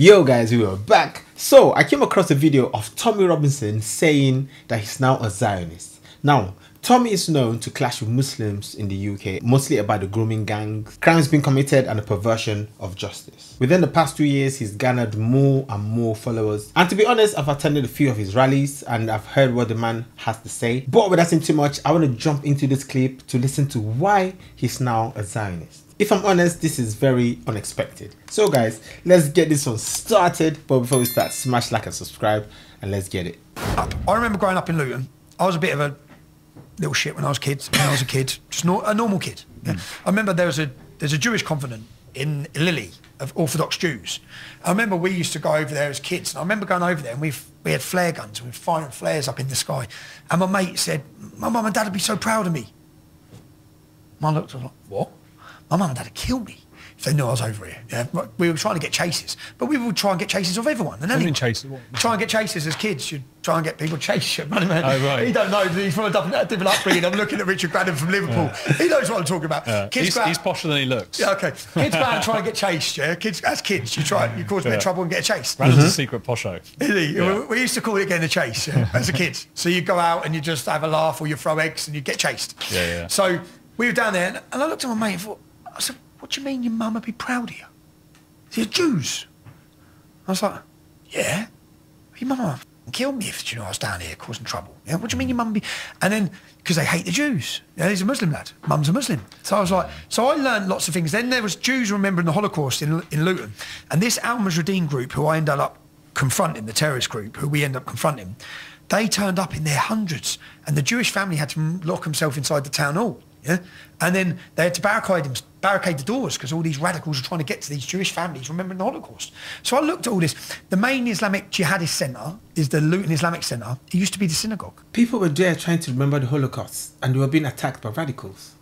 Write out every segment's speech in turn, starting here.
Yo guys, we are back. So I came across a video of Tommy Robinson saying that he's now a Zionist. Now, Tommy is known to clash with Muslims in the UK, mostly about the grooming gangs, crimes being committed and the perversion of justice. Within the past 2 years, he's garnered more and more followers. And to be honest, I've attended a few of his rallies and I've heard what the man has to say. But without saying too much, I want to jump into this clip to listen to why he's now a Zionist. If I'm honest, this is very unexpected. So guys, let's get this one started. But before we start, smash like and subscribe and let's get it. I remember growing up in Luton. I was a bit of a little shit when I was a kid, just not a normal kid. Yeah. I remember there's a Jewish convent in Lily of Orthodox Jews. I remember we used to go over there as kids, and I remember going over there and we had flare guns and we were firing flares up in the sky. And my mate said, "My mum and dad would be so proud of me." I looked, I was like, "What?" My mum and dad would kill me if they knew I was over here. Yeah, we were trying to get chases, but we would try and get chases of everyone. And then chases? Try and get chases as kids. You'd try and get people to chase you. Man. Oh, right. He don't know. He's from a different upbringing. I'm looking at Richard Brannan from Liverpool. He knows what I'm talking about. He's posher than he looks. Yeah, okay. Kids go out and try and get chased. Yeah, kids. As kids, you cause a bit of trouble and get a chase. Brannan's a secret posho. Yeah. We used to call it getting a chase as a kid. So you go out and you just have a laugh, or you throw eggs and you get chased. Yeah. So we were down there, and I looked at my mate and thought, I said, "What do you mean your mum would be proud of you? They're Jews." I was like, "Yeah, your mum would kill me if I was down here causing trouble. Yeah, what do you mean your mum would be?" And then, because they hate the Jews. Yeah, he's a Muslim lad. Mum's a Muslim. So I was like, so I learned lots of things. Then there was Jews remembering the Holocaust in Luton. And this Al Mujahideen group, who I ended up confronting, the terrorist group, who we ended up confronting, they turned up in their hundreds. And the Jewish family had to lock himself inside the town hall. Yeah, and then they had to barricade the doors because all these radicals were trying to get to these Jewish families remembering the Holocaust. So I looked at all this. The main Islamic Jihadist centre is the Luton Islamic Centre. It used to be the synagogue. People were there trying to remember the Holocaust and they were being attacked by radicals.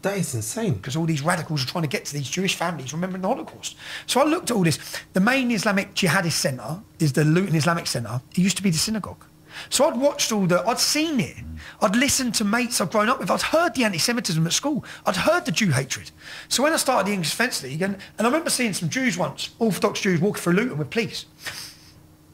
That is insane. Because all these radicals were trying to get to these Jewish families remembering the Holocaust. So I looked at all this. The main Islamic Jihadist centre is the Luton Islamic Centre. It used to be the synagogue. So I'd watched I'd seen it. I'd listened to mates I've grown up with. I'd heard the anti-Semitism at school. I'd heard the Jew hatred. So when I started the English Defence League, and I remember seeing some Jews once, Orthodox Jews, walking through Luton with police.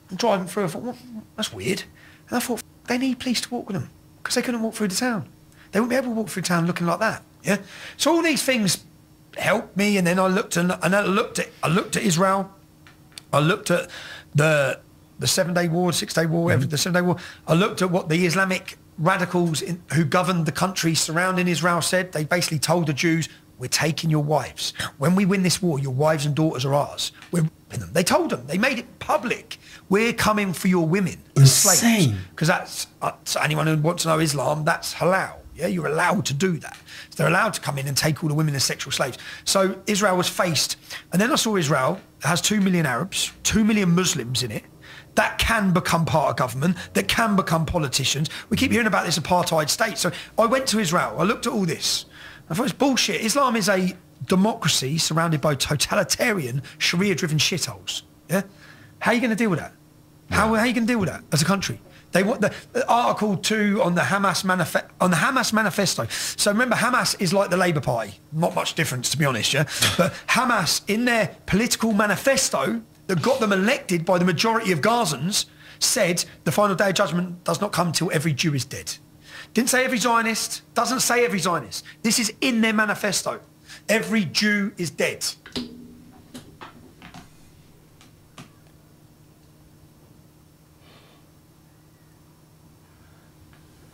And driving through, I thought, well, that's weird. And I thought, they need police to walk with them because they couldn't walk through the town. They wouldn't be able to walk through town looking like that. Yeah. So all these things helped me, and then I looked at Israel. I looked at the 7-Day War, 6-Day War, the 7-Day War. I looked at what the Islamic radicals who governed the country surrounding Israel said. They basically told the Jews, "We're taking your wives. When we win this war, your wives and daughters are ours. We're raping them." They told them. They made it public. "We're coming for your women." Insane. Because that's, anyone who wants to know Islam, that's halal. Yeah, you're allowed to do that. So they're allowed to come in and take all the women as sexual slaves. So Israel was faced. And then I saw Israel has 2 million Arabs, 2 million Muslims in it, that can become part of government, that can become politicians. We keep hearing about this apartheid state. So I went to Israel, I looked at all this. I thought it's bullshit. Islam is a democracy surrounded by totalitarian, Sharia-driven shitholes. Yeah? How are you going to deal with that? How are you going to deal with that as a country? They want the Article 2 on the Hamas manifesto. So remember, Hamas is like the Labour Party. Not much difference, to be honest, yeah? But Hamas, in their political manifesto that got them elected by the majority of Gazans, said the final day of judgment does not come till every Jew is dead. Didn't say every Zionist, doesn't say every Zionist. This is in their manifesto. Every Jew is dead.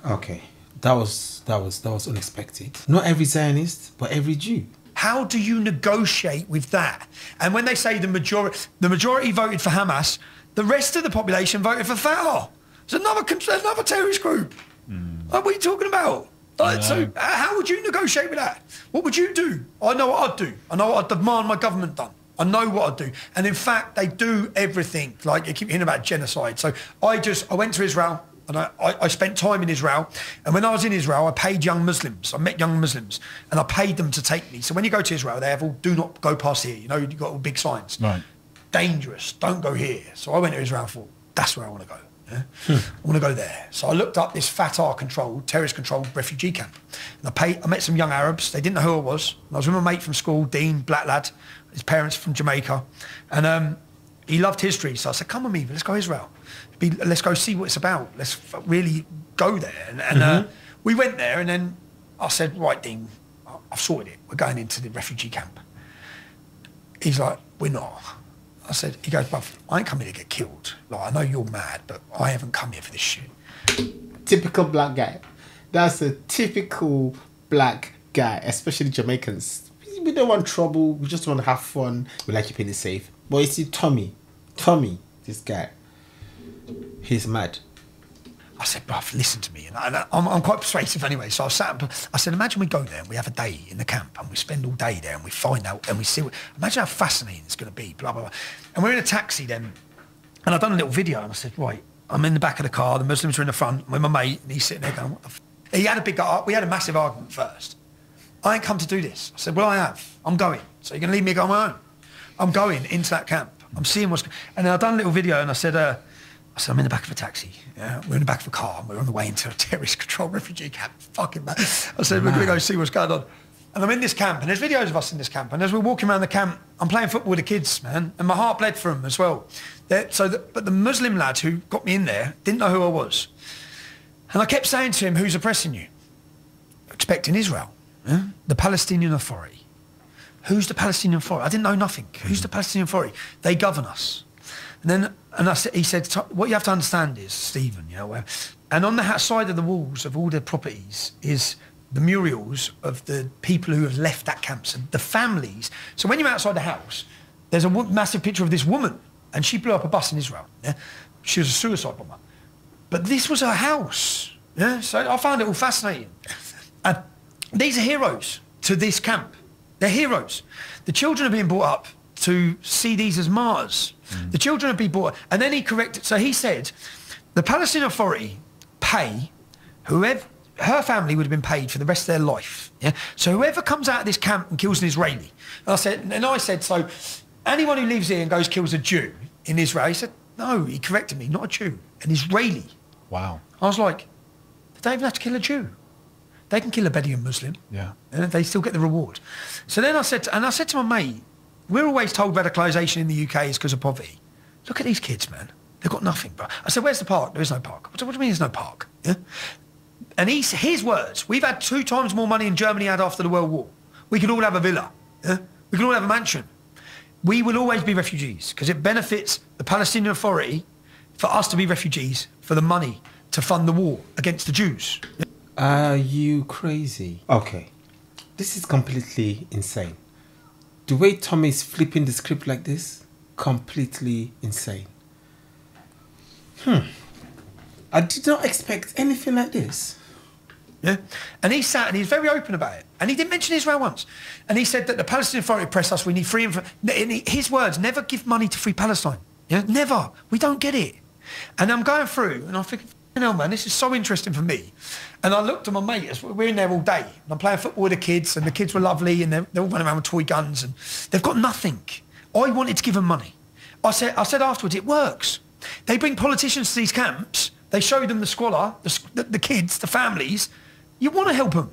Okay, that was unexpected. Not every Zionist, but every Jew. How do you negotiate with that? And when they say the majority voted for Hamas, the rest of the population voted for Fatah. It's another terrorist group. What are you talking about? So how would you negotiate with that? What would you do? I know what I'd do. I know what I'd demand my government done. I know what I'd do. And in fact, they do everything. Like, you keep hearing about genocide. So I went to Israel. And I spent time in Israel. And when I was in Israel, I paid young Muslims. I met young Muslims. And I paid them to take me. So when you go to Israel, they have all, "Do not go past here." You know, you've got all big signs. Right. Dangerous. Don't go here. So I went to Israel and thought, that's where I want to go. Yeah? I want to go there. So I looked up this Fatah-controlled, terrorist-controlled refugee camp. And I met some young Arabs. They didn't know who I was. And I was with my mate from school, Dean, black lad, his parents from Jamaica. And He loved history, so I said, come with me, let's go Israel. Let's go see what it's about. Let's really go there. And we went there, and then I said, right, Dean, I've sorted it. We're going into the refugee camp. He's like, we're not. I said, he goes, bruv, I ain't coming to get killed. Like, I know you're mad, but I haven't come here for this shit. Typical black guy. That's a typical black guy, especially Jamaicans. We don't want trouble. We just want to have fun. We like keeping it safe. But you see, Tommy, this guy, he's mad. I said, bruv, listen to me. And I'm quite persuasive anyway. So I said, imagine we go there and we have a day in the camp and we spend all day there and we find out and we see imagine how fascinating it's going to be, blah, blah, blah. And we're in a taxi then. And I've done a little video and I said, right, I'm in the back of the car. The Muslims are in the front with my mate and he's sitting there going, what the f? We had a massive argument first. I ain't come to do this. I said, well, I have. I'm going. So you're going to leave me go on my own? I'm going into that camp. I'm seeing what's... And then I've done a little video and I said, I'm in the back of a taxi. Yeah, we're in the back of a car and we're on the way into a terrorist controlled refugee camp. Fucking mad. I said, we're going to go see what's going on. And I'm in this camp and there's videos of us in this camp. And as we're walking around the camp, I'm playing football with the kids, man. And my heart bled for them as well. But the Muslim lad who got me in there didn't know who I was. And I kept saying to him, who's oppressing you? Expecting Israel. Yeah? The Palestinian Authority. Who's the Palestinian Authority? I didn't know nothing. Who's the Palestinian Authority? They govern us. And he said, what you have to understand is, Stephen, you know, and on the side of the walls of all the properties is the murals of the people who have left that camp, so the families. So when you're outside the house, there's a massive picture of this woman, and she blew up a bus in Israel. Yeah? She was a suicide bomber. But this was her house. Yeah? So I found it all fascinating. And these are heroes to this camp. They're heroes. The children are being brought up to see these as martyrs. The children are being brought up. And then he corrected. So he said, the Palestinian Authority pay whoever, her family would have been paid for the rest of their life. Yeah? So whoever comes out of this camp and kills an Israeli. And I said, so anyone who lives here and goes kills a Jew in Israel, he said, no, he corrected me, not a Jew, an Israeli. Wow. I was like, they don't even have to kill a Jew. They can kill a Bedouin Muslim. Yeah. And they still get the reward. So then I said to my mate, we're always told radicalisation in the UK is because of poverty. Look at these kids, man. They've got nothing, bro. I said, where's the park? There is no park. What do you mean there's no park? Yeah? And his words, we've had 2 times more money than Germany had after the World War. We could all have a villa. Yeah? We could all have a mansion. We will always be refugees because it benefits the Palestinian Authority for us to be refugees for the money to fund the war against the Jews. Yeah? Are you crazy? Okay, this is completely insane. The way Tommy is flipping the script like this, completely insane. I did not expect anything like this. Yeah, and he sat and he's very open about it. And he didn't mention Israel once. And he said that the Palestinian Authority oppress us, we need free... His words, never give money to free Palestine. Yeah, never. We don't get it. And I'm going through and I'm thinking, you know, man, this is so interesting for me. And I looked at my mate, as we're in there all day, and I'm playing football with the kids, and the kids were lovely, and they're all running around with toy guns, and they've got nothing. I wanted to give them money. I said afterwards, it works. They bring politicians to these camps, they show them the squalor, the kids, the families. You want to help them,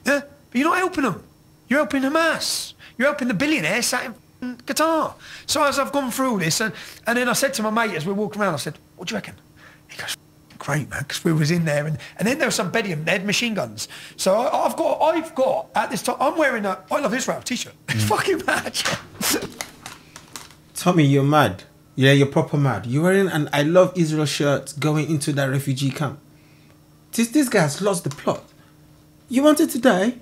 yeah? But you're not helping them. You're helping Hamas. You're helping the billionaire sat in Qatar. So as I've gone through all this, and then I said to my mate as we're walking around, I said, what do you reckon? He goes, great, man, because we was in there, and then there was some Bedouin, they had machine guns. So I've got at this time, I'm wearing a I Love Israel t-shirt. It's fucking mad. Tommy, you're mad. Yeah, you're proper mad. You're wearing an I Love Israel shirt going into that refugee camp. This guy has lost the plot. You wanted to die?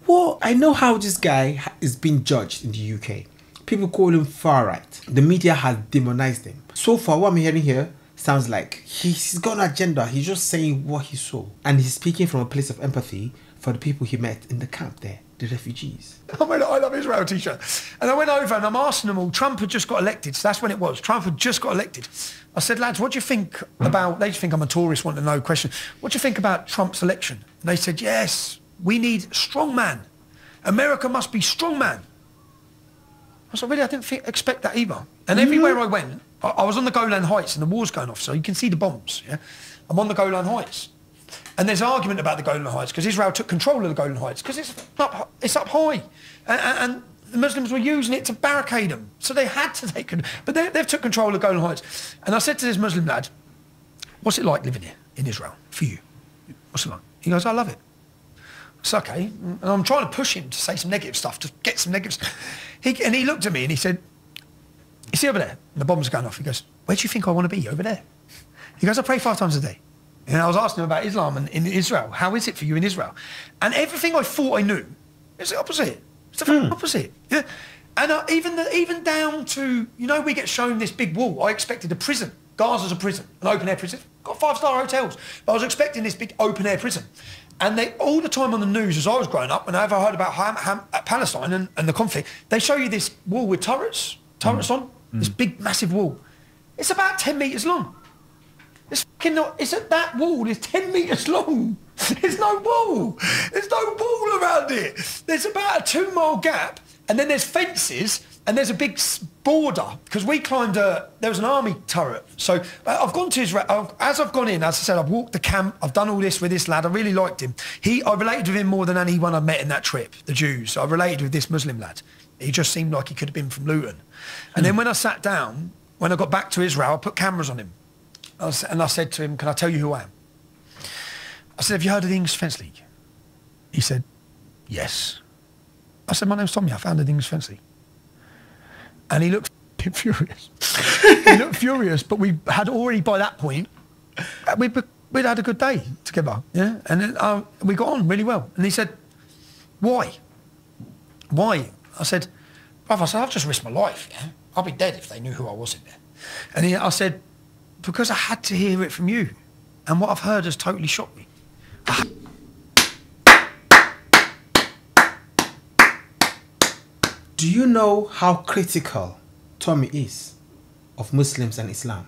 Well, I know how this guy is being judged in the UK. People call him far right. The media has demonized him. So far, what I'm hearing here sounds like he's got an agenda. He's just saying what he saw. And he's speaking from a place of empathy for the people he met in the camp there, the refugees. I wear an I Love Israel t-shirt. And I went over and I'm asking them all, Trump had just got elected. So that's when it was. Trump had just got elected. I said, lads, what do you think about, they just think I'm a tourist, want to know question. What do you think about Trump's election? And they said, yes, we need strong man. America must be strong man. I said, really, I didn't expect that either. And everywhere I went, I was on the Golan Heights and the war's going off, so you can see the bombs, yeah? I'm on the Golan Heights. And there's argument about the Golan Heights because Israel took control of the Golan Heights because it's up high. And the Muslims were using it to barricade them. So they had to take control. But they've took control of Golan Heights. And I said to this Muslim lad, what's it like living here in Israel for you? What's it like? He goes, I love it. It's okay. And I'm trying to push him to say some negative stuff, to get some negative stuff. And he looked at me and he said, you see over there? And the bombs are going off. He goes, where do you think I want to be? Over there. He goes, I pray 5 times a day. And I was asking him about Islam and in Israel. How is it for you in Israel? And everything I thought I knew, it's the opposite. It's the opposite. Yeah. And even down to, you know, we get shown this big wall. I expected a prison. Gaza's a prison, an open-air prison. Got 5-star hotels. But I was expecting this big open-air prison. And they, all the time on the news as I was growing up, whenever I heard about Palestine and the conflict, they show you this wall with turrets on, this big, massive wall. It's about 10 metres long. It's fucking not, that wall is 10 metres long. There's no wall. There's no wall around it. There's about a 2-mile gap, and then there's fences, and there's a big border, because we climbed there was an army turret. So I've gone to Israel, as I've gone in, as I said, I've walked the camp, I've done all this with this lad, I really liked him. I related with him more than anyone I met in that trip, the Jews. So I related with this Muslim lad. He just seemed like he could have been from Luton. And then when I sat down, when I got back to Israel, I put cameras on him. And I said to him, can I tell you who I am? I said, have you heard of the English Defence League? He said, yes. I said, my name's Tommy, I founded the English Defence League. And he looked furious. He looked furious, but we had already, by that point, we'd had a good day together, yeah? And then, we got on really well. And he said, why? Why? I said, brother, I've just risked my life, yeah? I'll be dead if they knew who I was in there. And I said, because I had to hear it from you. And what I've heard has totally shocked me. Do you know how critical Tommy is of Muslims and Islam?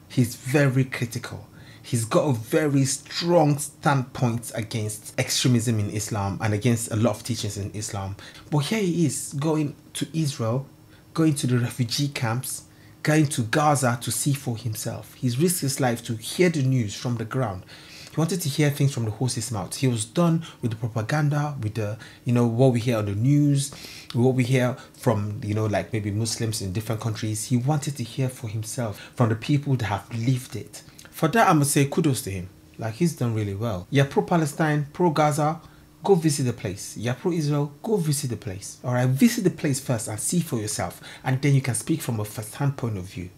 He's very critical. He's got a very strong standpoint against extremism in Islam and against a lot of teachings in Islam. But here he is going to Israel, going to the refugee camps, going to Gaza to see for himself. He's risked his life to hear the news from the ground. He wanted to hear things from the horse's mouth. He was done with the propaganda, with the, you know, what we hear on the news, what we hear from, you know, like maybe Muslims in different countries. He wanted to hear for himself from the people that have lived it. For that, I must say kudos to him. Like, he's done really well. You're pro-Palestine, pro-Gaza, go visit the place. You're pro-Israel, go visit the place. All right, visit the place first and see for yourself. And then you can speak from a first-hand point of view.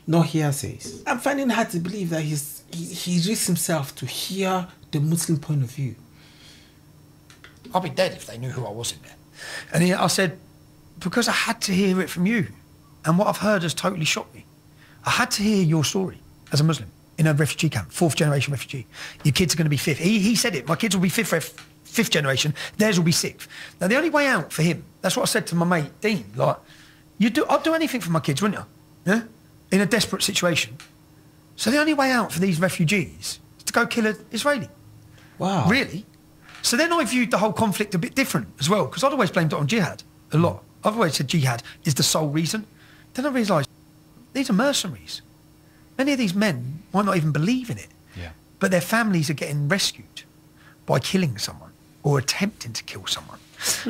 No hearsays. I'm finding it hard to believe that he risks himself to hear the Muslim point of view. I'll be dead if they knew who I was in there. And I said, because I had to hear it from you. And what I've heard has totally shocked me. I had to hear your story as a Muslim in a refugee camp, 4th generation refugee. Your kids are going to be 5th. He said it, my kids will be 5th generation, theirs will be 6th. Now, the only way out for him, that's what I said to my mate, Dean, like, I'd do anything for my kids, wouldn't you? Yeah? In a desperate situation. So the only way out for these refugees is to go kill an Israeli. Wow. Really? So then I viewed the whole conflict a bit different as well, because I'd always blamed it on jihad a lot. I've always said jihad is the sole reason. Then I realised these are mercenaries. Many of these men might not even believe in it, but their families are getting rescued by killing someone or attempting to kill someone.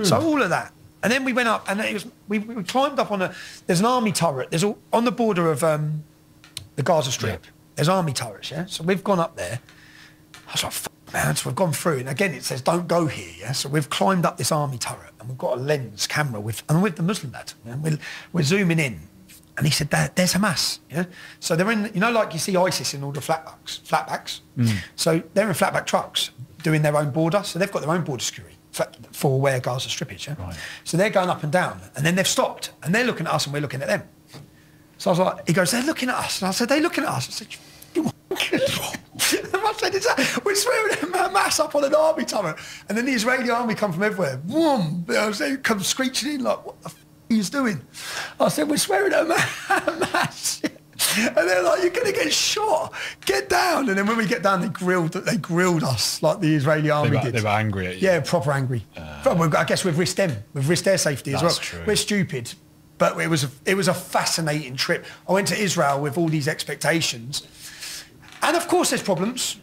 So all of that. And then we went up, and it was, we climbed up on there's an army turret. There's on the border of the Gaza Strip. Yeah. There's army turrets, yeah? So we've gone up there. I was like, fuck, man. So we've gone through, and again, it says, don't go here, yeah? So we've climbed up this army turret, and we've got a lens camera with the Muslim lad. Yeah? We're zooming in. And he said, there's Hamas, yeah? So they're in, you know, like you see ISIS in all the flatbacks. So they're in flatback trucks doing their own border. So they've got their own border security for where Gaza Strip is, yeah? Right. So they're going up and down, and then they've stopped, and they're looking at us and we're looking at them. So I was like, he goes, they're looking at us. And I said, they're looking at us. I said, I said, we're swearing at Hamas up on an army turret. And then the Israeli army come from everywhere. Boom! They come screeching in like, what the f*** are you doing? I said, we're swearing at Hamas. And they're like, you're going to get shot. Get down. And then when we get down, they grilled us like the Israeli army did. They were angry at you. Yeah, proper angry. I guess we've risked them. We've risked their safety as well. True. We're stupid. But it was a fascinating trip. I went to Israel with all these expectations. And of course there's problems.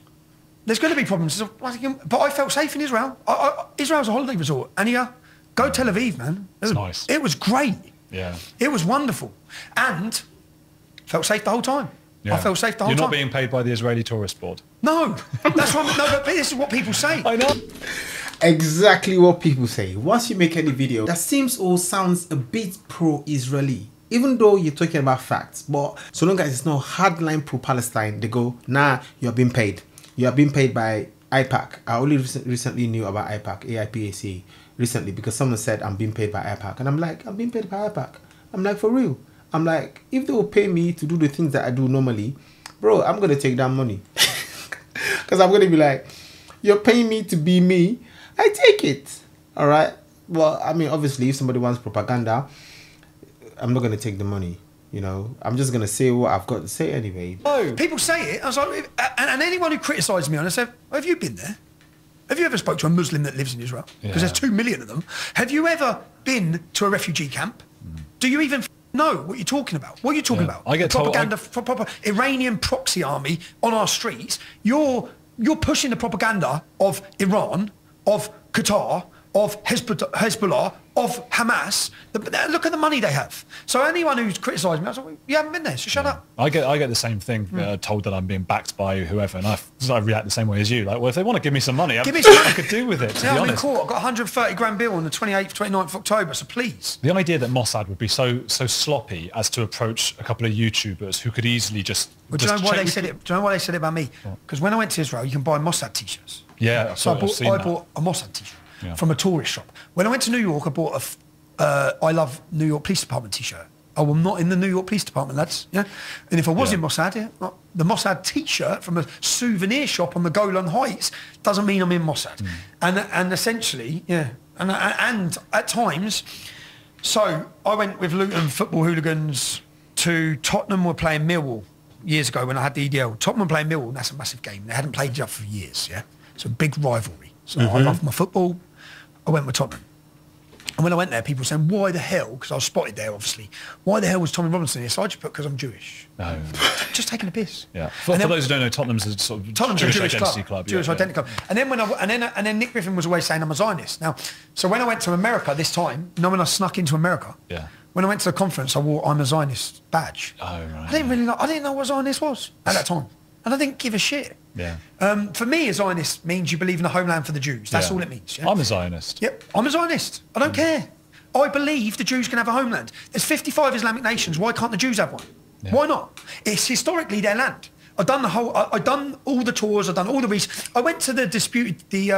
There's going to be problems. But I felt safe in Israel. Israel's a holiday resort. And Go Tel Aviv, man. It's nice. It was great. Yeah. It was wonderful. And felt safe the whole time. Yeah. I felt safe the whole time. You're not being paid by the Israeli Tourist Board. No. That's what, no, but this is what people say. I know. Exactly what people say. Once you make any video that seems or sounds a bit pro-Israeli, even though you're talking about facts, but so long as it's not hardline pro-Palestine, they go, nah, you're being paid. You are being paid by IPAC. I only recently knew about IPAC, AIPAC, recently, because someone said I'm being paid by IPAC. And I'm like, I'm being paid by IPAC. I'm like, for real. I'm like, if they will pay me to do the things that I do normally, bro, I'm going to take that money. Because I'm going to be like, you're paying me to be me, I take it. All right. Well, I mean, obviously, if somebody wants propaganda, I'm not going to take the money. You know, I'm just going to say what I've got to say anyway. Oh, people say it. I was like, and anyone who criticised me on it said, have you been there? Have you ever spoke to a Muslim that lives in Israel? Because there's 2 million of them. Have you ever been to a refugee camp? Do you even know what you're talking about? What are you talking about? I get propaganda, proper Iranian proxy army on our streets. You're pushing the propaganda of Iran, of Qatar, of Hezbollah, of Hamas. Look at the money they have. So anyone who's criticised me, I was like, you haven't been there, so shut up. I get the same thing, told that I'm being backed by whoever, and I react the same way as you. Like, well, if they want to give me some money, give me some money. I could do with it, to be I'm in honest. court. I've got a 130 grand bill on the 28th, 29th of October, so please. The idea that Mossad would be so sloppy as to approach a couple of YouTubers who could easily just... Well, do you know why they said it? Do you know why they said it about me? Because when I went to Israel, you can buy Mossad t-shirts. Yeah, so I bought a Mossad t-shirt from a tourist shop. When I went to New York, I bought a I Love New York Police Department t-shirt. Oh, I'm not in the New York Police Department, lads. Yeah, and if I was in Mossad, the Mossad t-shirt from a souvenir shop on the Golan Heights doesn't mean I'm in Mossad. And essentially, and at times, so I went with Luton football hooligans to Tottenham. Were playing Millwall years ago when I had the EDL. Tottenham were playing Millwall, and that's a massive game. They hadn't played each other for years. Yeah, it's a big rivalry. So I love my football. I went with Tottenham. And when I went there, people were saying, why the hell, because I was spotted there, obviously, why the hell was Tommy Robinson here? So I just put, because I'm Jewish. No. Just taking a piss. Yeah. For those who don't know, Tottenham's a sort of Jewish identity club. Jewish identity club. And then and then Nick Griffin was always saying I'm a Zionist. Now, so when I went to America this time, when I snuck into America, when I went to the conference, I wore I'm a Zionist badge. Oh, right. I didn't know what Zionist was at that time. And I didn't give a shit. Yeah. For me, a Zionist means you believe in a homeland for the Jews. That's all it means. Yeah? I'm a Zionist. Yep, I'm a Zionist. I don't care. I believe the Jews can have a homeland. There's 55 Islamic nations. Why can't the Jews have one? Yeah. Why not? It's historically their land. I've done I've done all the tours. I've done all the research. I went to the disputed, you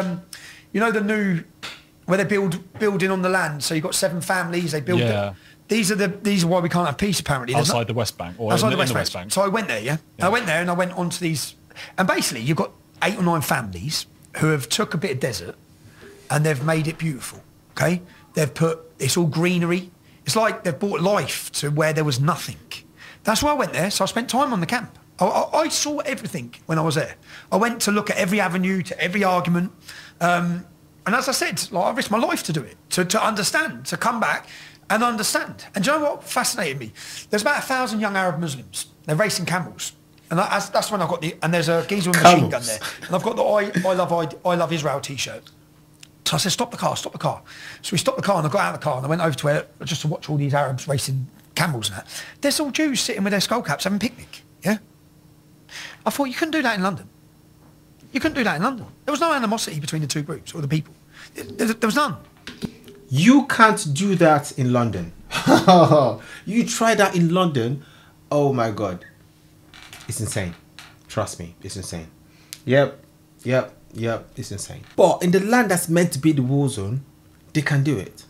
know, the new, where they building on the land. So you've got 7 families. They build. Yeah. These are why we can't have peace. Apparently, outside the West Bank or outside in the West Bank. So I went there. Yeah. I went there and I went onto these, and basically you've got 8 or 9 families who have took a bit of desert and they've made it beautiful. Okay. They've put, it's all greenery. It's like they've brought life to where there was nothing. That's why I went there. So I spent time on the camp. I saw everything when I was there. I went to look at every avenue, to every argument. And as I said, like, I risked my life to do it, to understand, to come back and understand. And do you know what fascinated me? There's about 1,000 young Arab Muslims. They're racing camels. And that's when I got and there's a geezer with a machine gun there. And I've got the I love Israel t-shirt. So I said, stop the car. So we stopped the car and I got out of the car and I went over to where, just to watch all these Arabs racing camels and that. There's all Jews sitting with their skull caps having a picnic, yeah? I thought, you couldn't do that in London. You couldn't do that in London. There was no animosity between the two groups or the people. There was none. You can't do that in London. You try that in London, oh my God. It's insane. Trust me, it's insane. Yep, it's insane. But in the land that's meant to be the war zone, they can do it.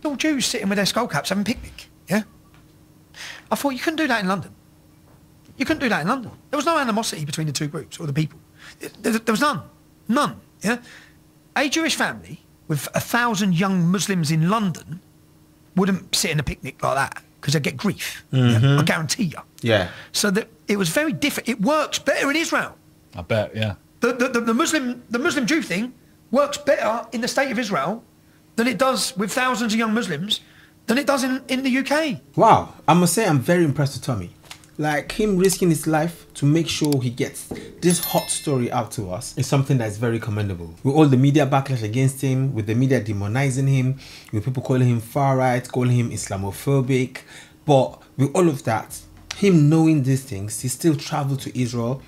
All Jews sitting with their skull caps having a picnic, yeah? I thought, you couldn't do that in London. You couldn't do that in London. There was no animosity between the two groups or the people. There was none. None, yeah? A Jewish family with 1,000 young Muslims in London wouldn't sit in a picnic like that because they'd get grief. Yeah? I guarantee you. Yeah. So that it was very different. It works better in Israel. I bet, yeah. The Muslim Jew thing works better in the state of Israel than it does with thousands of young Muslims than it does in the UK. Wow, I must say I'm very impressed with Tommy. Like, him risking his life to make sure he gets this hot story out to us is something that is very commendable. With all the media backlash against him, with the media demonizing him, with people calling him far right, calling him Islamophobic, but with all of that, him knowing these things, he still traveled to Israel,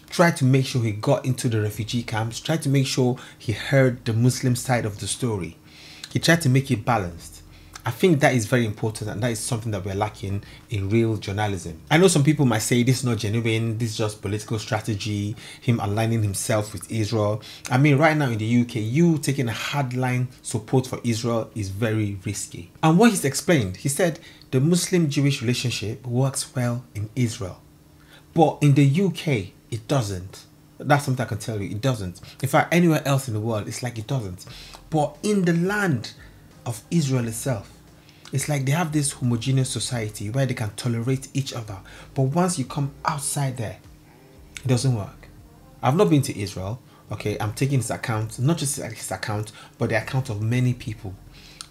tried to make sure he got into the refugee camps, tried to make sure he heard the Muslim side of the story. He tried to make it balanced. I think that is very important, and that is something that we're lacking in real journalism. I know some people might say this is not genuine, this is just political strategy, him aligning himself with Israel. I mean, right now in the UK, you taking a hardline support for Israel is very risky. And what he's explained, he said the Muslim-Jewish relationship works well in Israel, but in the UK, it doesn't. That's something I can tell you, it doesn't. In fact, anywhere else in the world, it's like it doesn't. But in the land of Israel itself, it's like they have this homogeneous society where they can tolerate each other. But once you come outside there, it doesn't work. I've not been to Israel, okay? I'm taking his account, not just his account, but the account of many people.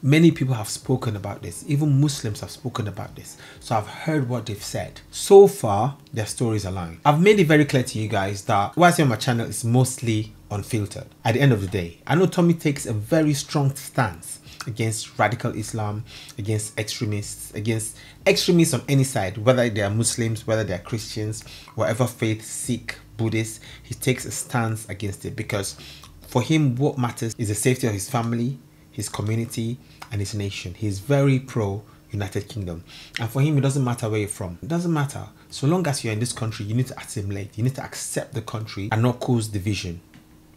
Many people have spoken about this. Even Muslims have spoken about this. So I've heard what they've said. So far, their stories align. I've made it very clear to you guys that what I say on my channel is mostly unfiltered. At the end of the day, I know Tommy takes a very strong stance against radical Islam, against extremists on any side, whether they are Muslims, whether they are Christians, whatever faith, Sikh, Buddhist, he takes a stance against it, because for him what matters is the safety of his family, his community and his nation. He's very pro United Kingdom, and for him it doesn't matter where you're from. It doesn't matter. So long as you're in this country, you need to assimilate, you need to accept the country and not cause division,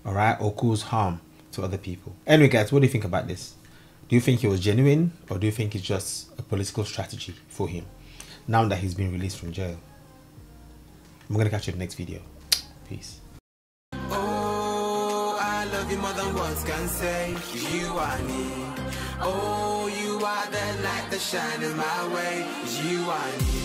all right, or cause harm to other people. Anyway guys, what do you think about this? Do you think it was genuine, or do you think it's just a political strategy for him now that he's been released from jail? I'm gonna catch you in the next video. Peace. Oh, I love you more than words can say. You are me. Oh, you are the light that shines my way. You are me.